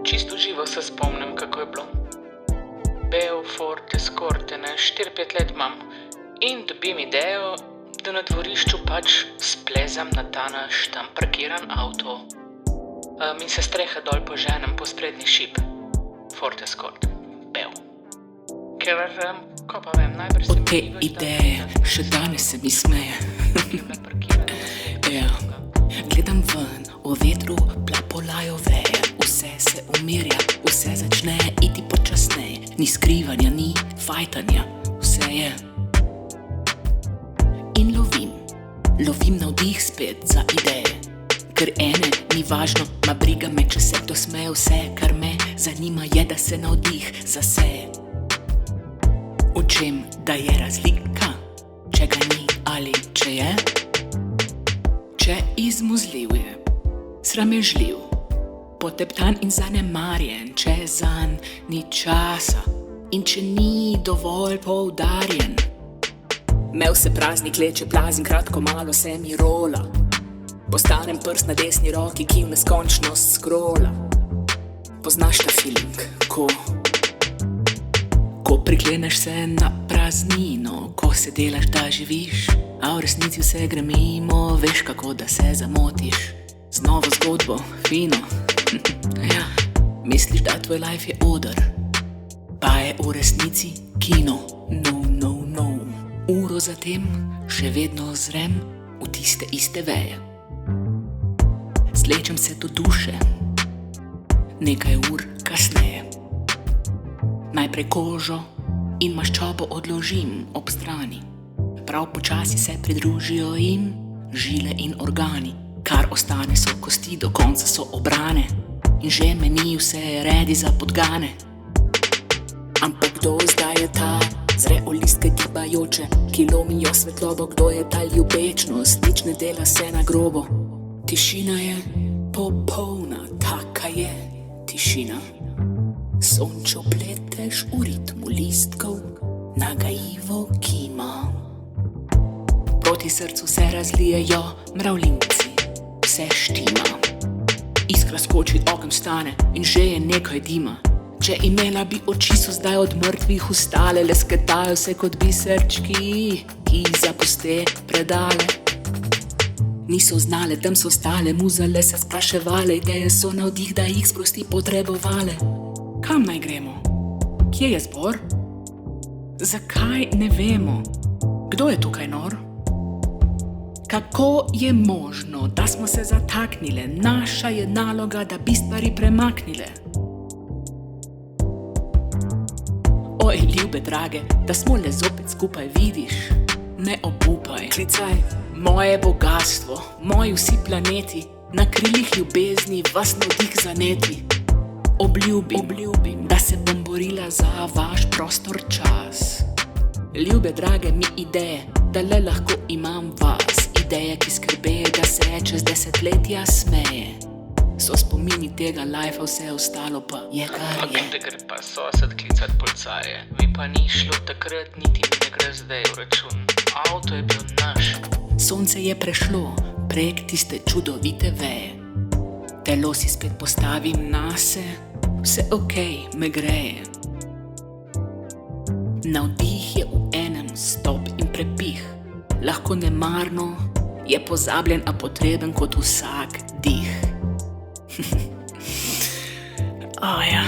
Čisto živo se spomnim, kako je bilo. Bel, Ford, Escort, 4-5 let imam. In dobim idejo, da na dvorišču pač splezam na ta naš tam parkiran avto. In se streha dol poženem po sprednji šip. Ford Escort. Bel. Ker, ko pa vem, najbrž se mi... Od te ideje še danes se mi smeje. Ja. Gledam ven, o vetru plapolajo veje. Vse se umirja, vse začne iti počasneje. Ni skrivanja, ni fajtanja, vse je. In lovim navdih spet za ideje. Ker ene ni važno, ma briga me, če se kdo smeje. Vse, kar me zanima, je, da se navdih zaseje. Učim, da je razlika, če ga ni ali če je. Če izmuzljiv je, sramežljiv, poteptan in zanemarjen, če zanj ni časa in če ni dovolj poudarjen. Mev se praznik leče, plazim kratko, malo se mi rola. Postanem prst na desni roki, ki v neskončnost scrolla. Poznaš ta feeling, ko prikleneš se na praznino, ko se delaš, da živiš, a v resnici vse gre mimo, veš kako da se zamotiš. Z novo zgodbo, fino. Ja. Misliš, da tvoj life je oder, pa je v resnici kino. No. Uro zatem še vedno zrem v tiste iste veje. Slečem se do duše, nekaj ur kasneje. Najprej kožo in maščobo odložim ob strani. Prav počasi se pridružijo jim žile in organi. Kar ostane so kosti, do konca so obrane. In že meni vse je redi za podgane. Ampak kdo zdaj je ta, zre o listke gibajoče, ki lomijo svetlobo? Kdo je ta ljubečnost, nič ne dela se na grobo? Tišina je popolna, taka je tišina. Sončo pleteš v ritmu listkov, nagajivo kima. Proti srcu se razlijejo mravljinci, vse štima. Iskra skoči, ogenj stane in že je nekaj dima. Če imela bi oči, so zdaj od mrtvih ustale, lesketajo se kot biserčki, ki zapuste predale. Niso znale, tam so stale, muzale se spraševale, ideje so navdih, da jih sprosti potrebovale. Kam naj gremo? Kje je zbor? Zakaj ne vemo? Kdo je tukaj nor? Kako je možno, da smo se zataknile? Naša je naloga, da bi stvari premaknile. Oj, ljube drage, da smo le zopet skupaj, vidiš? Ne obupaj, klicaj. Moje bogatstvo, moji vsi planeti, na krilih ljubezni vas navdih zaneti. Obljubim, da se bom borila za vaš prostor čas. Ljube drage mi ideje, da le lahko imam vas. Ideje, ki skrbe, da se čez desetletja smeje. So spomini tega lifea, vse ostalo pa je kar je. Da gre pa sosed klicat policaje. Vi pa ni šlo takrat, niti ne gre zdaj v račun. Avto je bil naš. Sonce je prešlo prek tiste čudovite veje. Telo si spet postavim nase, vse okej, me greje. Navdih je v enem stop in prepih. Lahko nemarno je pozabljen, a potreben kot vsak dih. Ja.